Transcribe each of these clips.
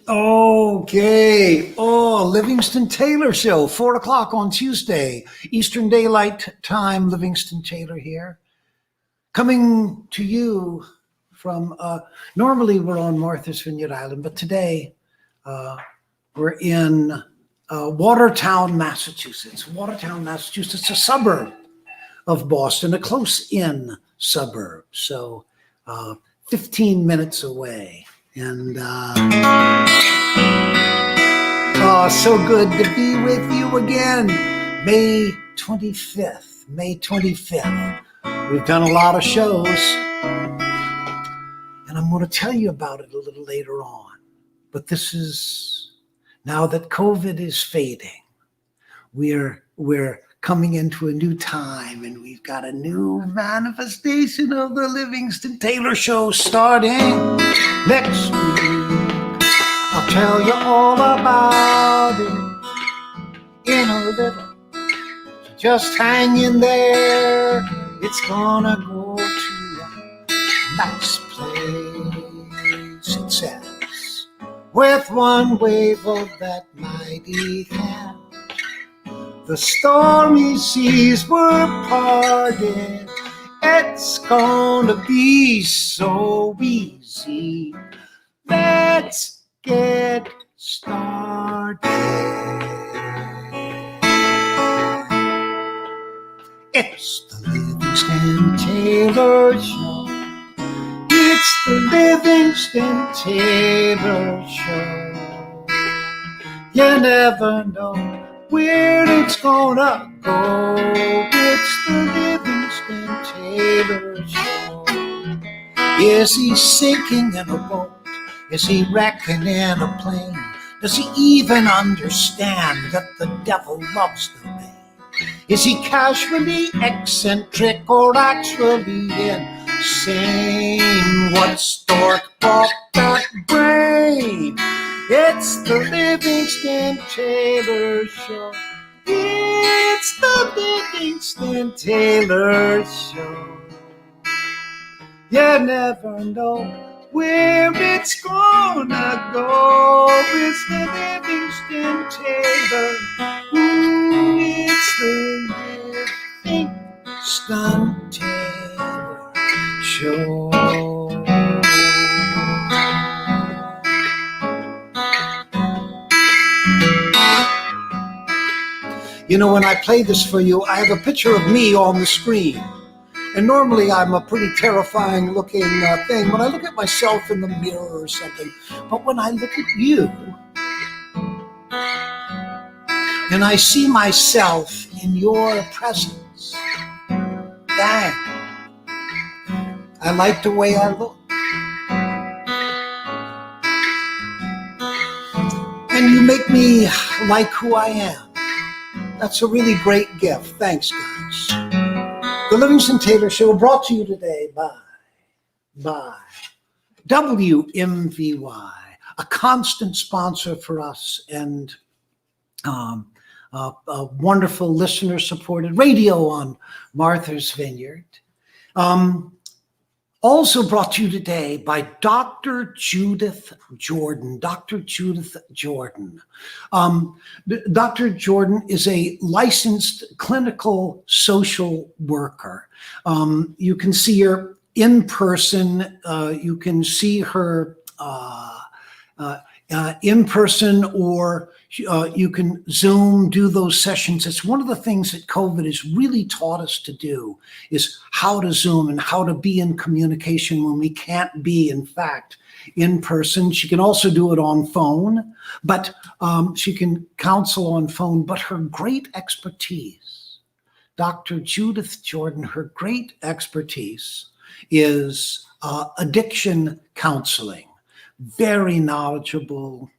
Okay. Oh, Livingston Taylor Show, 4 o'clock on Tuesday, Eastern Daylight Time. Livingston Taylor here. Coming to you from, normally we're on Martha's Vineyard Island, but today uh, we're in Watertown, Massachusetts. Watertown, Massachusetts, a suburb of Boston, a close-in suburb. So 15 minutes away. And so good to be with you again. May 25th. May 25th. We've done a lot of shows, and I'm going to tell you about it a little later on. But this is, now that COVID is fading, we're coming into a new time, and we've got a new manifestation of the Livingston Taylor Show starting next week. I'll tell you all about it in a little. Just hang in there. It's gonna go to a nice place, it says, with one wave of that mighty hand. The stormy seas were parted. It's gonna be so easy. Let's get started. It's the Livingston Taylor Show. It's the Livingston Taylor Show. You never know where it's gonna go. It's the Livingston Taylor Show. Is he sinking in a boat? Is he wrecking in a plane? Does he even understand that the devil loves the rain? Is he casually eccentric or actually insane? What stork bought that brain? It's the Livingston Taylor Show. It's the Livingston Taylor Show. You never know where it's gonna go. It's the Livingston Taylor. Ooh, it's the Livingston Taylor Show. You know, when I play this for you, I have a picture of me on the screen. And normally I'm a pretty terrifying looking thing when I look at myself in the mirror or something. But when I look at you and I see myself in your presence, dang, I like the way I look. And you make me like who I am. That's a really great gift. Thanks, guys. The Livingston Taylor Show brought to you today by WMVY, a constant sponsor for us and a wonderful listener-supported radio on Martha's Vineyard. Also brought to you today by Dr. Judith Jordan. Dr. Judith Jordan. Dr. Jordan is a licensed clinical social worker. You can see her in person. You can see her in person, or you can Zoom, do those sessions. It's one of the things that COVID has really taught us to do, is how to Zoom and how to be in communication when we can't be, in fact, in person. She can also do it on phone, but she can counsel on phone. But her great expertise, Dr. Judith Jordan, her great expertise is addiction counseling. Very knowledgeable,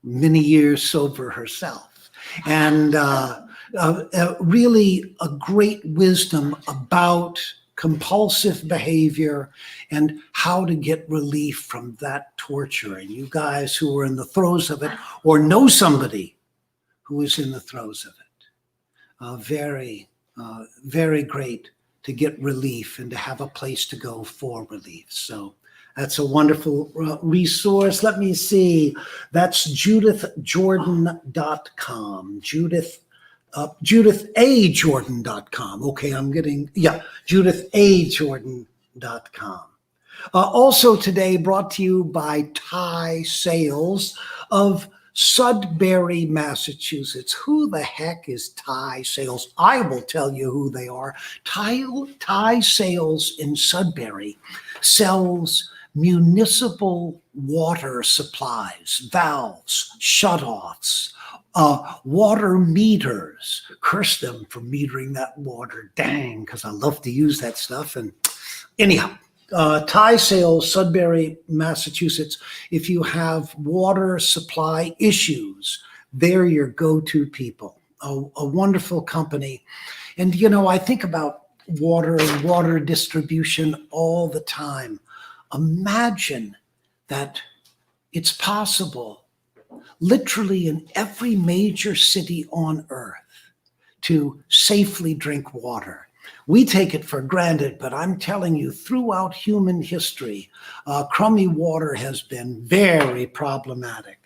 many years sober herself, and really a great wisdom about compulsive behavior and how to get relief from that torture. And you guys who are in the throes of it or know somebody who is in the throes of it, very great to get relief and to have a place to go for relief. So That's a wonderful resource. Let me see. That's judithjordan.com. JudithAJordan.com. Okay, JudithAJordan.com. Also today brought to you by Thai Sales of Sudbury, Massachusetts. Who the heck is Thai Sales? I will tell you who they are. Thai Sales in Sudbury sells municipal water supplies, valves, shutoffs, water meters. Curse them for metering that water. Dang, because I love to use that stuff. And anyhow, Thai Sales, Sudbury, Massachusetts. If you have water supply issues, they're your go-to people. A wonderful company. And, you know, I think about water and water distribution all the time. Imagine that it's possible, literally in every major city on earth, to safely drink water. We take it for granted, but I'm telling you, throughout human history, crummy water has been very problematic.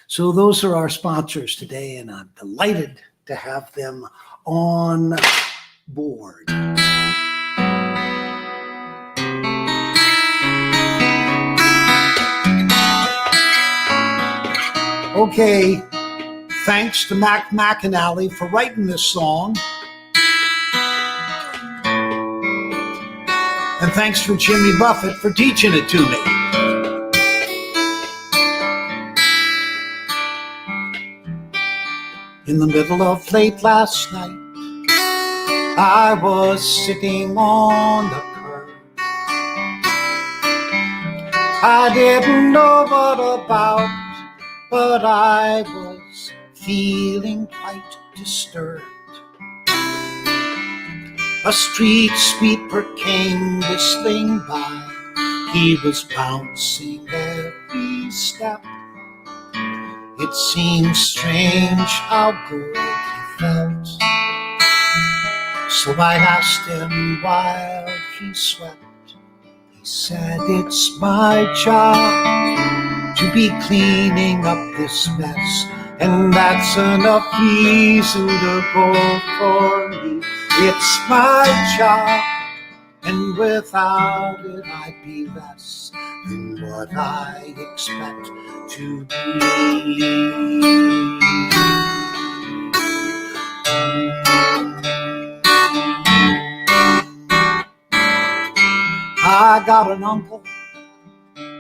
So those are our sponsors today, and I'm delighted to have them on board. Okay, thanks to Mac McAnally for writing this song. And thanks for Jimmy Buffett for teaching it to me. In the middle of late last night, I was sitting on the curb. I didn't know what about, but I was feeling quite disturbed. A street sweeper came whistling by. He was bouncing every step. It seemed strange how good he felt. So I asked him while he swept. He said, "It's my job to be cleaning up this mess, and that's enough reason to go for me. It's my job, and without it I'd be less than what I expect to be." I got an uncle,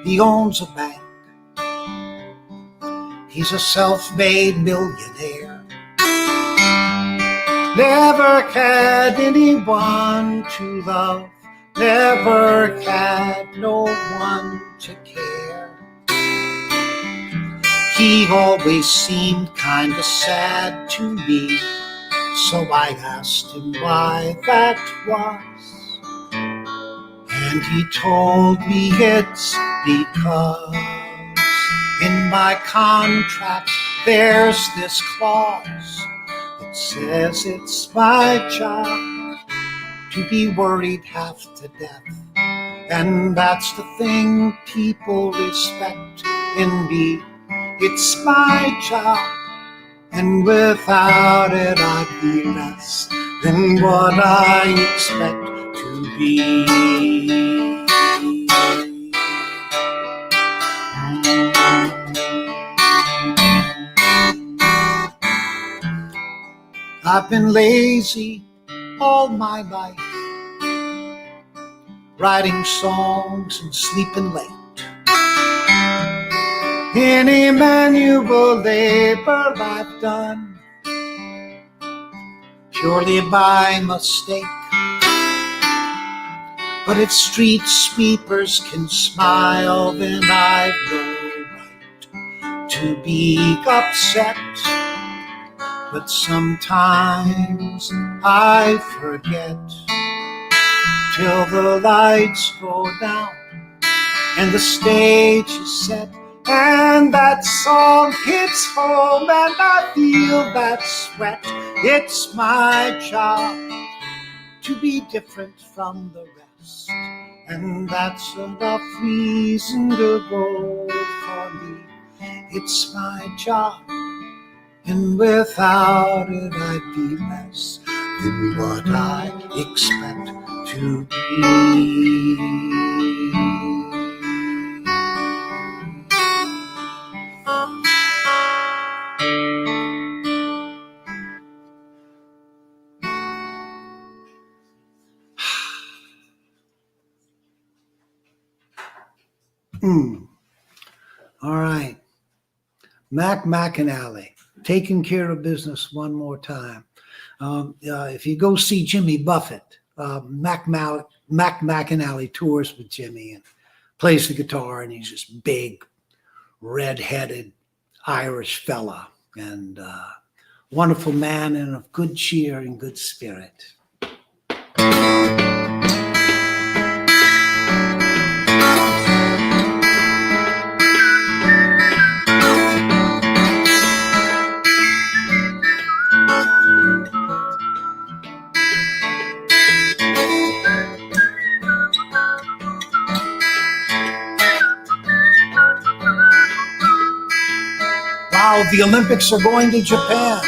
he owns a bank. He's a self-made millionaire. Never had anyone to love, never had no one to care. He always seemed kinda sad to me, so I asked him why that was. And he told me it's because in my contract there's this clause that says it's my job to be worried half to death. And that's the thing people respect in me. It's my job, and without it I'd be less than what I expect to be. I've been lazy all my life, writing songs and sleeping late. Any manual labor I've done purely by mistake. But if street sweepers can smile, then I've no right to be upset. But sometimes I forget till the lights go down and the stage is set, and that song hits home and I feel that sweat. It's my job to be different from the rest, and that's enough reason to go for me. It's my job, and without it I'd be less than what I expect to be. All right. Mac McAnally, taking care of business one more time. If you go see Jimmy Buffett, Mac McAnally tours with Jimmy and plays the guitar, and he's this big, red-headed Irish fella, and wonderful man and of good cheer and good spirit. Wow, the Olympics are going to Japan.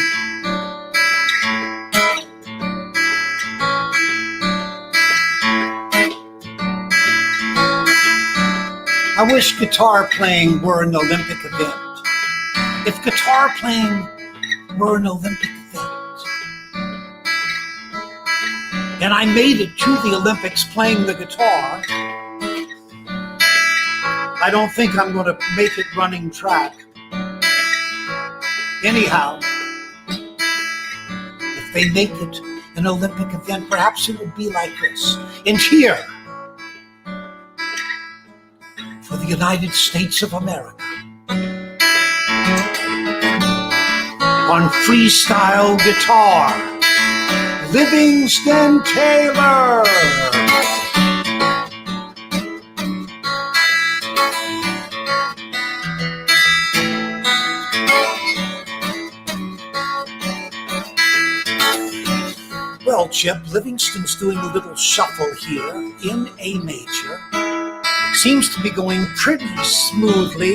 I wish guitar playing were an Olympic event. If guitar playing were an Olympic event, and I made it to the Olympics playing the guitar, I don't think I'm going to make it running track. Anyhow, if they make it an Olympic event, perhaps it would be like this. And here, for the United States of America, on freestyle guitar, Livingston Taylor. Well, Chip, Livingston's doing a little shuffle here in A major. Seems to be going pretty smoothly.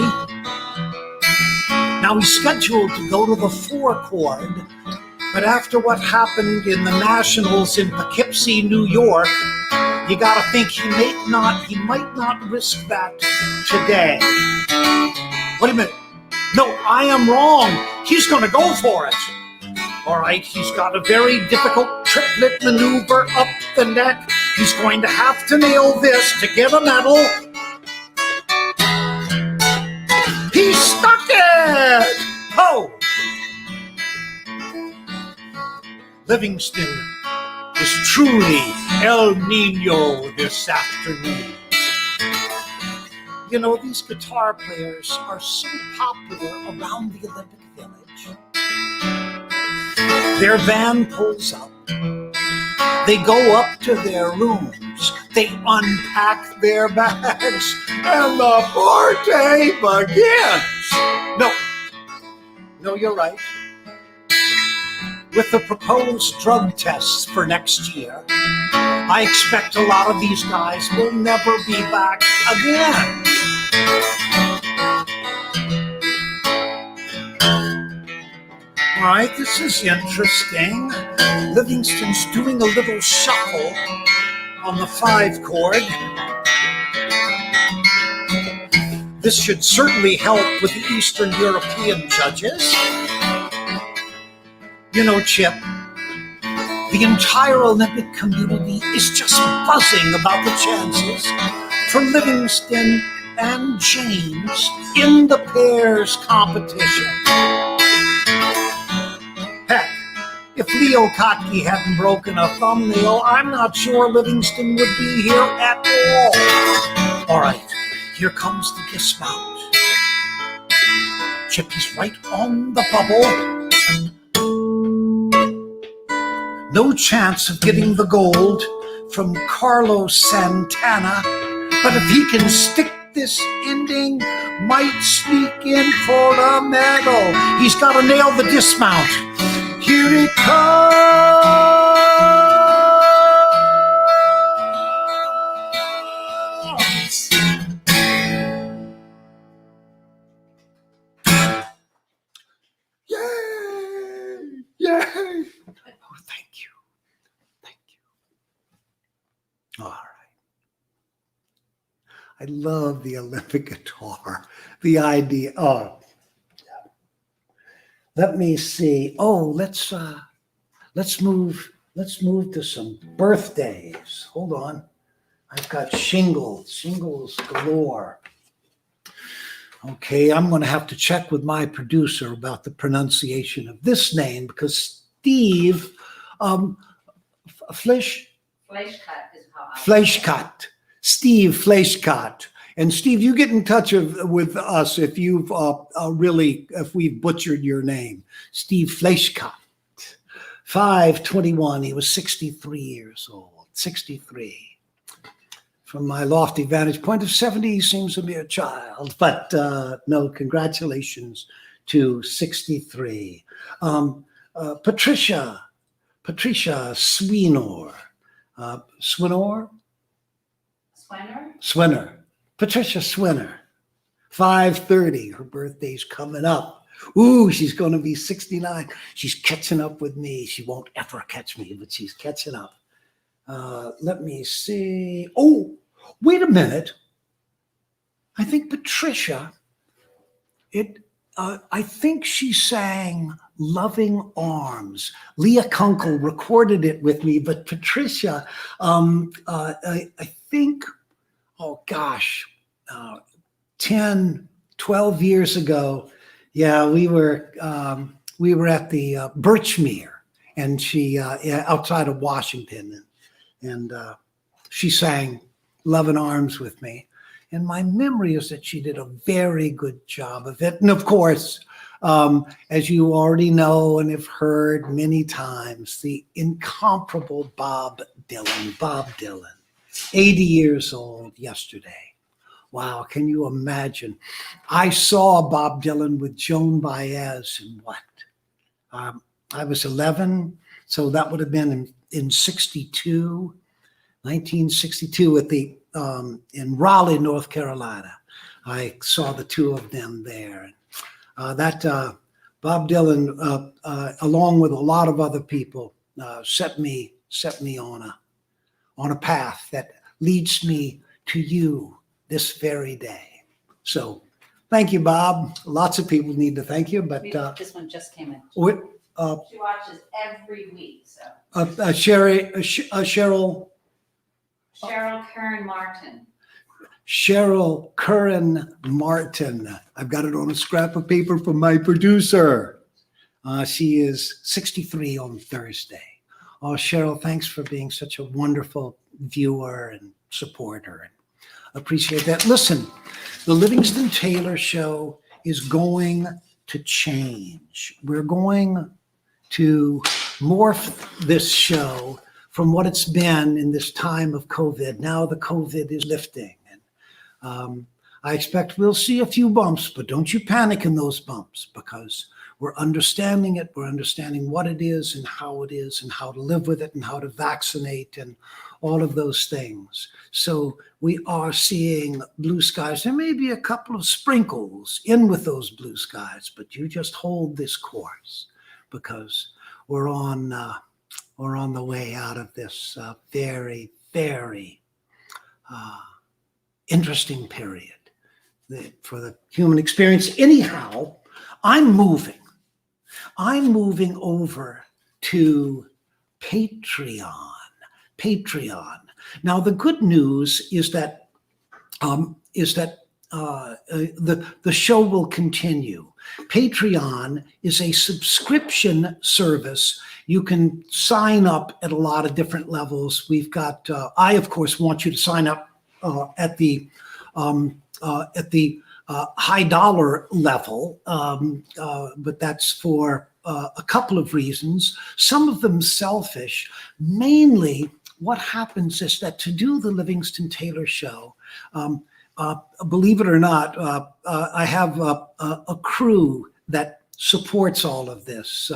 Now he's scheduled to go to the 4 chord, but after what happened in the Nationals in Poughkeepsie, New York, you gotta think he might not risk that today. Wait a minute. No, I am wrong. He's gonna go for it. All right, he's got a very difficult triplet maneuver up the neck. He's going to have to nail this to get a medal. He stuck it! Oh! Livingston is truly El Nino this afternoon. You know, these guitar players are so popular around the Olympic Village. Their van pulls up. They go up to their rooms. They unpack their bags, and the party begins. No, you're right. With the proposed drug tests for next year, I expect a lot of these guys will never be back again. All right, this is interesting. Livingston's doing a little shuffle on the 5 chord. This should certainly help with the Eastern European judges. You know, Chip, the entire Olympic community is just buzzing about the chances for Livingston and James in the pairs competition. Heck, if Leo Kottke hadn't broken a thumbnail, I'm not sure Livingston would be here at all. All right, here comes the dismount. Chip is right on the bubble. No chance of getting the gold from Carlos Santana, but if he can stick this ending, might sneak in for a medal. He's got to nail the dismount. Here it comes. I love the Olympic guitar. The idea. Oh, let me see. Oh, let's move to some birthdays. Hold on. I've got shingles galore. Okay, I'm going to have to check with my producer about the pronunciation of this name because Steve Fleischkat is how I Fleischkat. Steve Fleischkat. And Steve, you get in touch with us if you've if we've butchered your name. Steve Fleischkat. 5/21. He was 63 years old. 63. From my lofty vantage point of 70, he seems to be a child. But no, congratulations to 63. Patricia Swinor. Swinner. Patricia Swinner. 5/30. Her birthday's coming up. Ooh, she's going to be 69. She's catching up with me. She won't ever catch me, but she's catching up. Let me see. Oh, wait a minute. I think Patricia, I think she sang Loving Arms. Leah Kunkel recorded it with me, but Patricia, I think, oh gosh, 10, 12 years ago, yeah, we were at the Birchmere, and she outside of Washington, and she sang Loving Arms with me. And my memory is that she did a very good job of it. And of course, as you already know and have heard many times, the incomparable Bob Dylan, 80 years old yesterday. Wow, can you imagine? I saw Bob Dylan with Joan Baez in what? I was 11, so that would have been in 62, 1962 at the in Raleigh, North Carolina. I saw the two of them there. That Bob Dylan, along with a lot of other people, set me on a path that leads me to you this very day. So, thank you, Bob. Lots of people need to thank you, but this one just came in. She watches every week. So Cheryl Curran Martin. Cheryl Curran Martin. I've got it on a scrap of paper from my producer. She is 63 on Thursday. Oh, Cheryl, thanks for being such a wonderful viewer and supporter. Appreciate that. Listen, the Livingston Taylor Show is going to change. We're going to morph this show from what it's been in this time of COVID. Now the COVID is lifting. And I expect we'll see a few bumps, but don't you panic in those bumps, because we're understanding it. We're understanding what it is and how to live with it and how to vaccinate and all of those things. So we are seeing blue skies. There may be a couple of sprinkles in with those blue skies, but you just hold this course, because we're on the way out of this very, very interesting period for the human experience. Anyhow, I'm moving over to Patreon. Now, the good news is that the show will continue. Patreon is a subscription service. You can sign up at a lot of different levels. We've got. I of course want you to sign up at the high dollar level, but that's for a couple of reasons. Some of them selfish. Mainly, what happens is that to do the Livingston Taylor Show, believe it or not, I have a crew that supports all of this.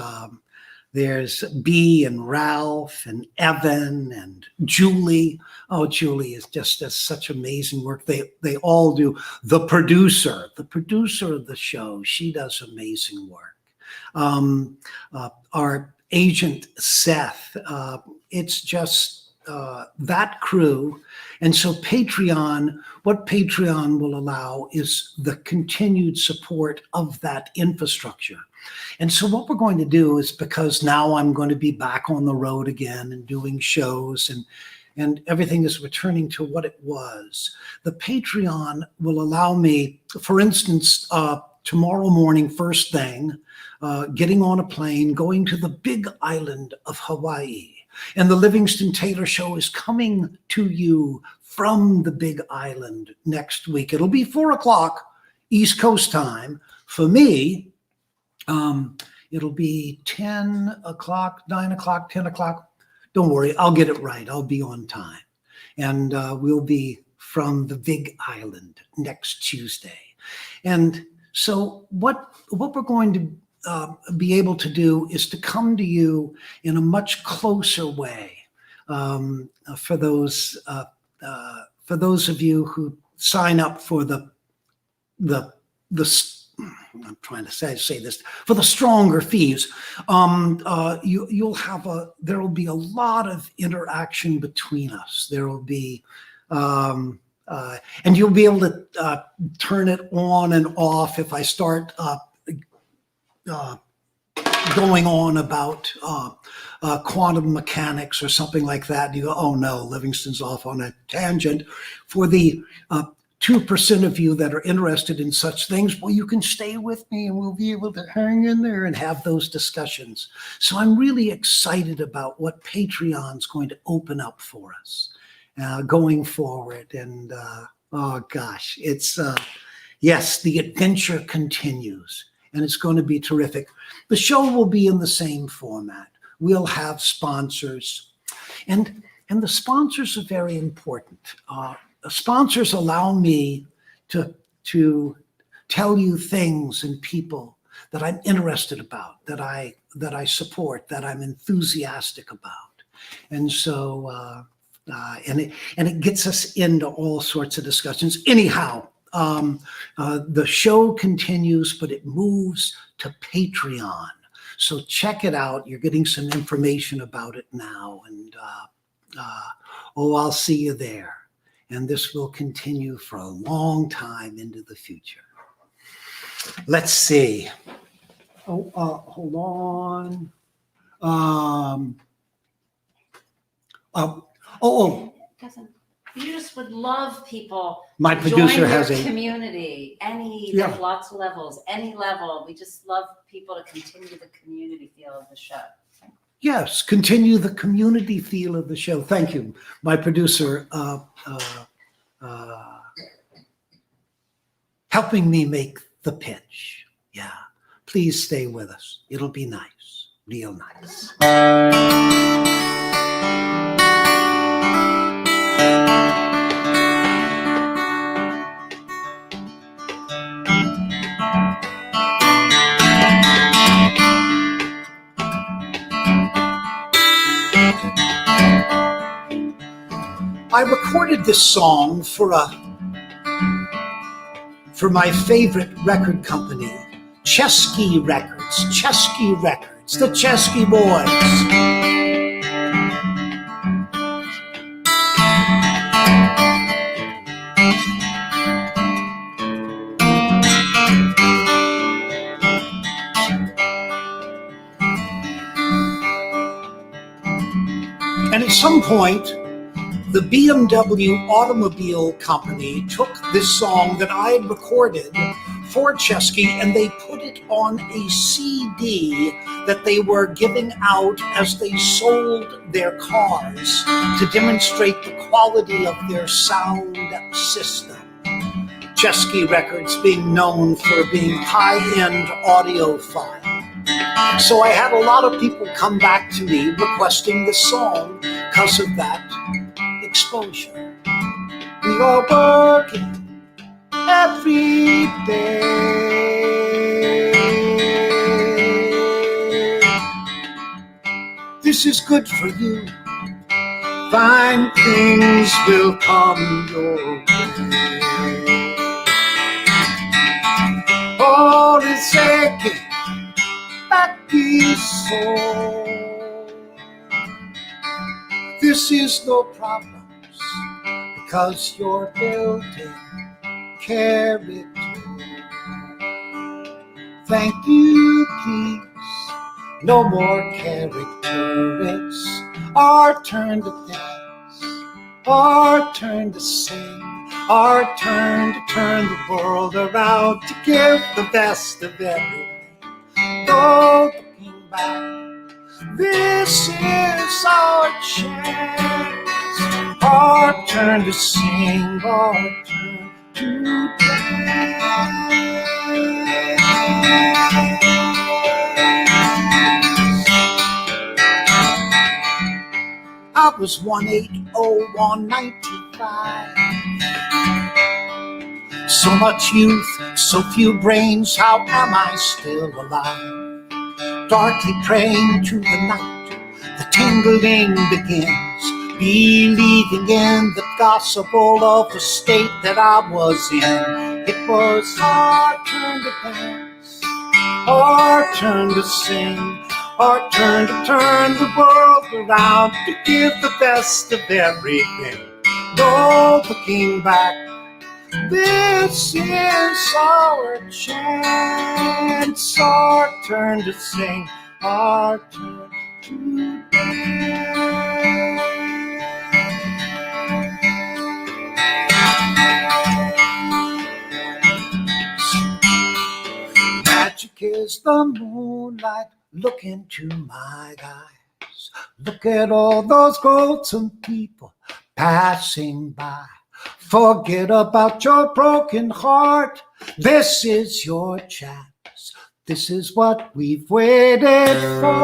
There's B and Ralph and Evan and Julie. Oh, Julie is just does such amazing work. They all do. The producer of the show, she does amazing work. Our agent Seth, it's just that crew. And so what Patreon will allow is the continued support of that infrastructure. And so what we're going to do is, because now I'm going to be back on the road again and doing shows, and everything is returning to what it was, the Patreon will allow me, for instance, tomorrow morning, first thing, getting on a plane, going to the big island of Hawaii. And the Livingston Taylor Show is coming to you from the big island next week. It'll be 4:00 East Coast time. For me, it'll be 10 o'clock, 9 o'clock, 10 o'clock. Don't worry, I'll get it right. I'll be on time. And we'll be from the big island next Tuesday. And so what we're going to be able to do is to come to you in a much closer way. For those of you who sign up for the I'm trying to say this, for the stronger fees, you'll have there will be a lot of interaction between us. There will be and you'll be able to turn it on and off if I start going on about quantum mechanics or something like that. You go, oh no, Livingston's off on a tangent. For the 2% of you that are interested in such things, well, you can stay with me and we'll be able to hang in there and have those discussions. So I'm really excited about what Patreon's going to open up for us going forward. And oh gosh, it's, yes, the adventure continues. And it's going to be terrific. The show will be in the same format. We'll have sponsors. And the sponsors are very important. Sponsors allow me to tell you things and people that I'm interested about, that I support, that I'm enthusiastic about. And so, and it gets us into all sorts of discussions. Anyhow, the show continues, but it moves to Patreon. So check it out. You're getting some information about it now. And I'll see you there. And this will continue for a long time into the future. Let's see. Hold on. You just would love people. My to producer join has your a community. There's lots of levels, any level. We just love people to continue the community feel of the show. Yes, continue the community feel of the show. Thank you, my producer, helping me make the pitch. Yeah, please stay with us. It'll be nice, real nice. I recorded this song for my favorite record company, Chesky Records, the Chesky Boys. And at some point, the BMW automobile company took this song that I had recorded for Chesky and they put it on a CD that they were giving out as they sold their cars to demonstrate the quality of their sound system. Chesky Records being known for being high-end audiophile. So I had a lot of people come back to me requesting the song because of that exposure. We are working every day. This is good for you. Fine things will come your way. All is aching back his soul. This This is no problems, because you're building character. Thank you, please. No more character. It's our turn to dance, our turn to sing, our turn to turn the world around, to give the best of everything. No looking back. This is our chance, our turn to sing, our turn to dance. I was 180-195. So much youth, so few brains, how am I still alive? Darkly praying to the night, the tingling begins, believing in the gospel of the state that I was in. It was our turn to dance, our turn to sing, our turn to turn the world around, to give the best of everything. No looking back. This is our chance, our turn to sing, our turn to dance. Magic is the moonlight, look into my eyes. Look at all those golden people passing by. Forget about your broken heart. This is your chance. This is what we've waited for.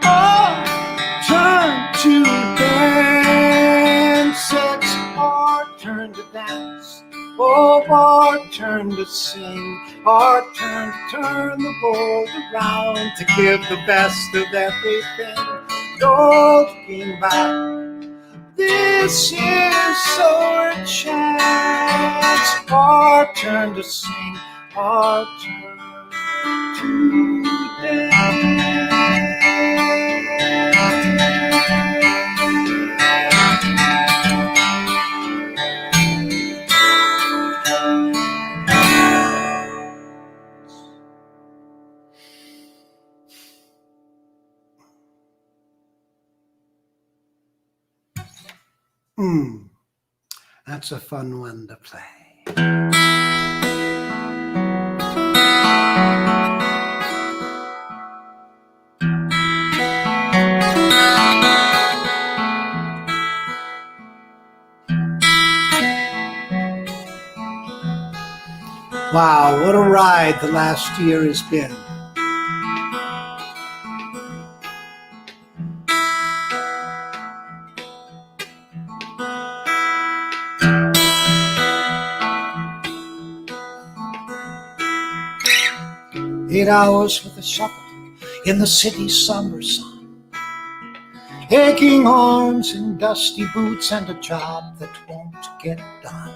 Our turn to dance. It's our turn to dance. Oh, our turn to sing. Our turn to turn the world around, to give the best of everything. No looking back. This is our chance, our turn to sing, our turn to dance. That's a fun one to play. Wow, what a ride the last year has been. Eight hours with a shovel in the city summer sun. Aching arms and dusty boots and a job that won't get done.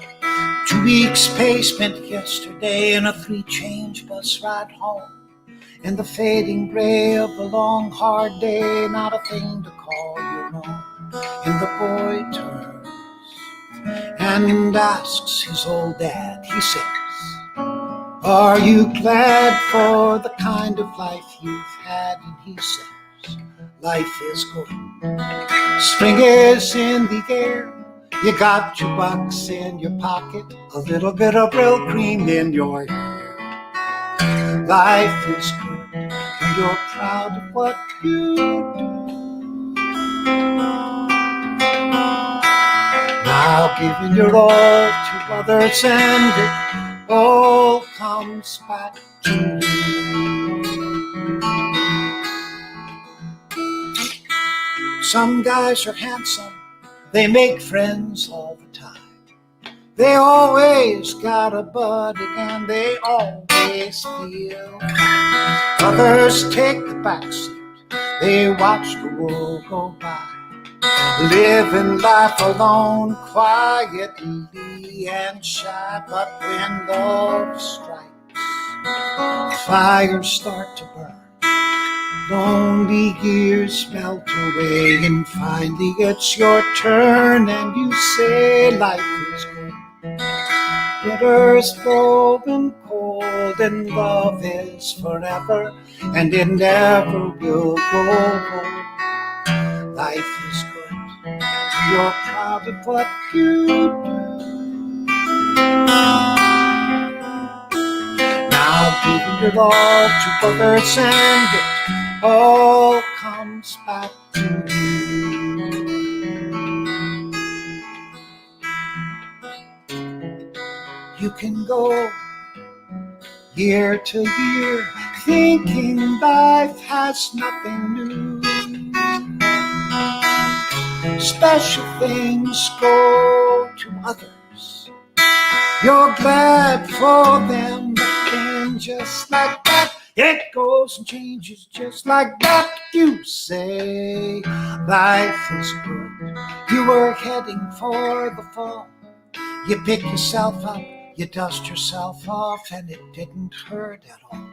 2 weeks pay spent yesterday and a 3-change bus ride home. In the fading gray of a long hard day, not a thing to call your own. And the boy turns and asks his old dad, he says, are you glad for the kind of life you've had? And he says, life is good. Spring is in the air. You got $2 in your pocket, a little bit of Brill cream in your hair. Life is good, and you're proud of what you do. Now giving your all to others, and it all comes back to you. Some guys are handsome, they make friends all the time. They always got a buddy and they always feel fine. Others take the backseat, they watch the world go by, living life alone, quietly and shy. But when love strikes, fires start to burn. Lonely years melt away, and finally it's your turn, and you say life is good. Winter's slow and cold, and love is forever, and it never will grow old. Life is good. You're proud of what you do. Now giving your all to others, and it all comes back to you. You can go year to year thinking life has nothing new. Special things go to others. You're glad for them, but then just like that, it goes and changes just like that. You say life is good. You were heading for the fall. You pick yourself up, you dust yourself off, and it didn't hurt at all.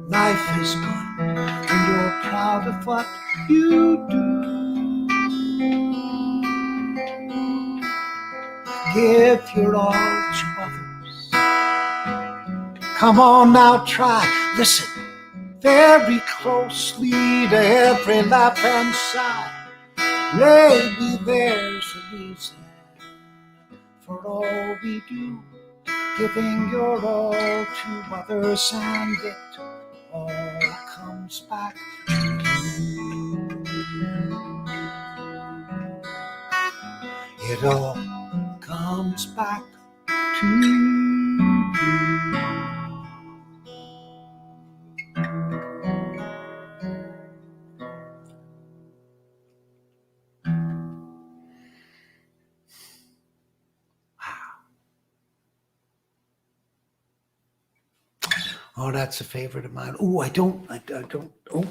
Life is good, and you're proud of what you do. Give your all to others. Come on now, try. Listen very closely to every laugh and sigh. Maybe there's a reason for all we do. Giving your all to others, and it all comes back to you. It all comes back to you. Oh, that's a favorite of mine. Oh, I don't, oh,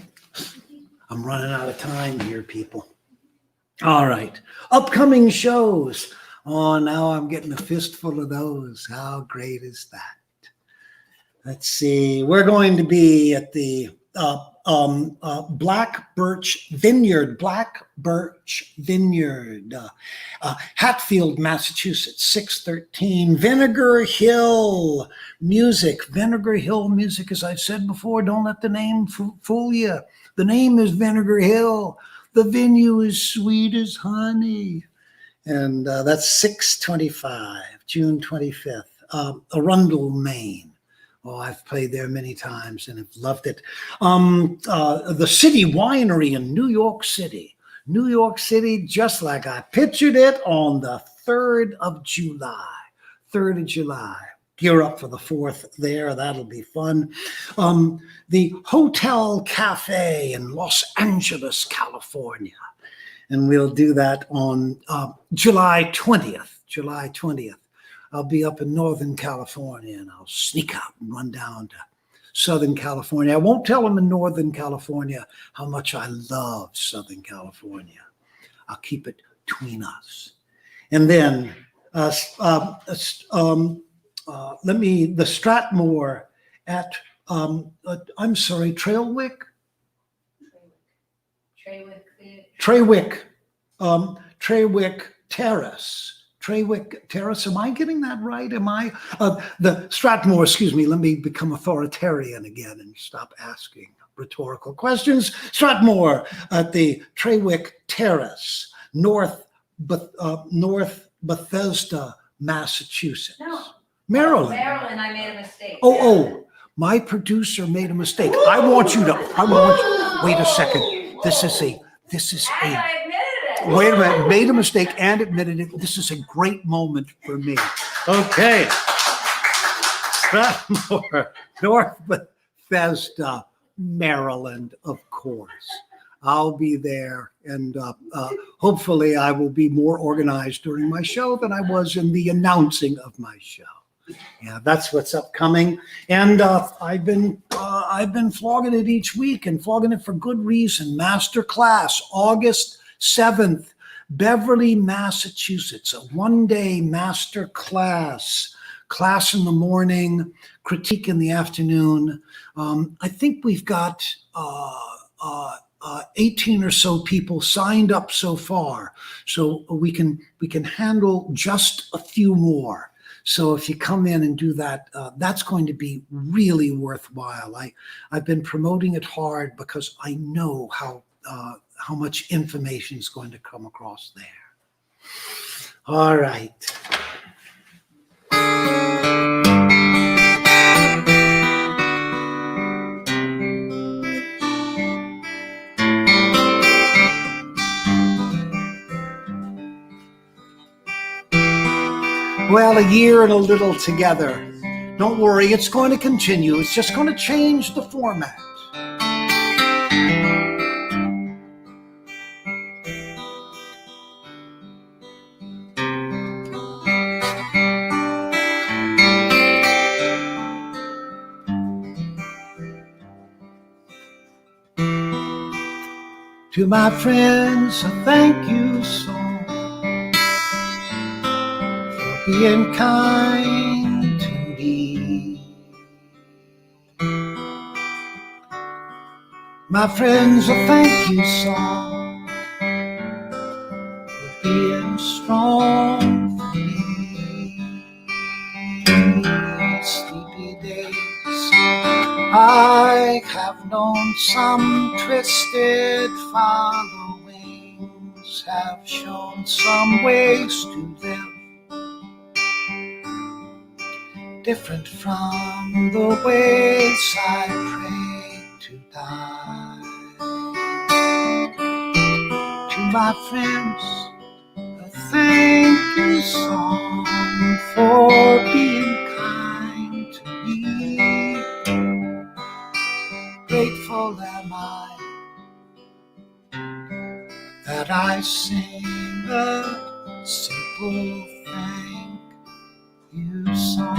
I'm running out of time here, people. All right. Upcoming shows. Oh, now I'm getting a fistful of those. How great is that? Let's see. We're going to be at the Black Birch Vineyard, Hatfield, Massachusetts, 613. Vinegar Hill Music. Vinegar Hill Music, as I've said before, don't let the name fool you. The name is Vinegar Hill. The venue is sweet as honey. And that's 625, June 25th, Arundel, Maine. Oh, I've played there many times and have loved it. The City Winery in New York City. New York City, just like I pictured it, on the 3rd of July. 3rd of July. Gear up for the 4th there. That'll be fun. The Hotel Cafe in Los Angeles, California. And we'll do that on July 20th. July 20th. I'll be up in Northern California, and I'll sneak out and run down to Southern California. I won't tell them in Northern California how much I love Southern California. I'll keep it between us. And then the Stratmore at, Trailwick? Trailwick Terrace. Trailwick Terrace. Am I getting that right? Am I? The Stratmore, excuse me, let me become authoritarian again and stop asking rhetorical questions. Stratmore at the Trailwick Terrace, North Bethesda, Massachusetts. No. Maryland. Maryland, I made a mistake. Oh, my producer made a mistake. Wait a second. This is a, And I admitted it. wait a minute, made a mistake and admitted it. This is a great moment for me. Okay. Stratmore, North Bethesda, Maryland, of course. I'll be there, and hopefully I will be more organized during my show than I was in the announcing of my show. Yeah, that's what's upcoming, and I've been flogging it each week, and flogging it for good reason. Master class, August 7th, Beverly, Massachusetts, a one-day master class class in the morning, critique in the afternoon. I think we've got 18 or so people signed up so far, so we can handle just a few more. So if you come in and do that, that's going to be really worthwhile. I've been promoting it hard because I know how much information is going to come across there. All right. Well, a year and a little together. Don't worry, it's going to continue. It's just going to change the format. To my friends, I thank you so for being kind to me. My friends, I thank you so for being strong for me. Sleepy days I have known, some twisted followings have shown some ways to live different from the ways I pray to die. To my friends, a thank you song for being kind to me. Grateful am I that I sing a simple thank you song.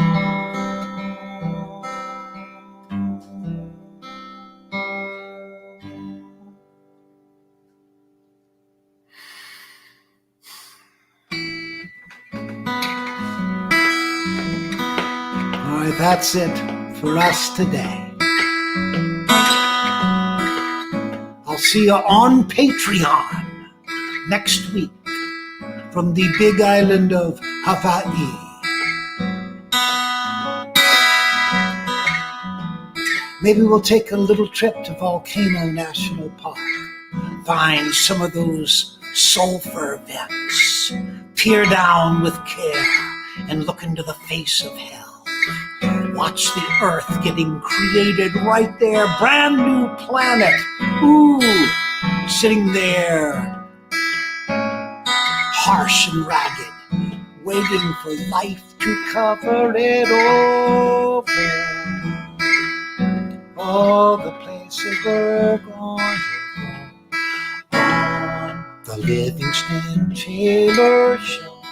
All right, that's it for us today. I'll see you on Patreon next week from the big island of Hawaii. Maybe we'll take a little trip to Volcano National Park, find some of those sulfur vents, peer down with care, and look into the face of hell. Watch the earth getting created right there, brand new planet. Ooh, sitting there, harsh and ragged, waiting for life to cover it over. All the places we're going to go on the Livingston Taylor Show.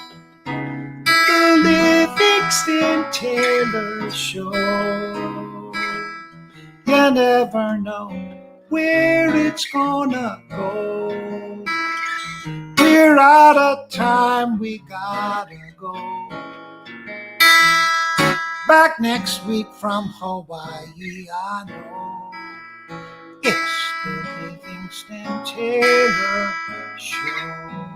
The Livingston Taylor Show. You never know where it's gonna go. We're out of time, we gotta go. Back next week from Hawaii, I know. It's the Livingston Taylor Show.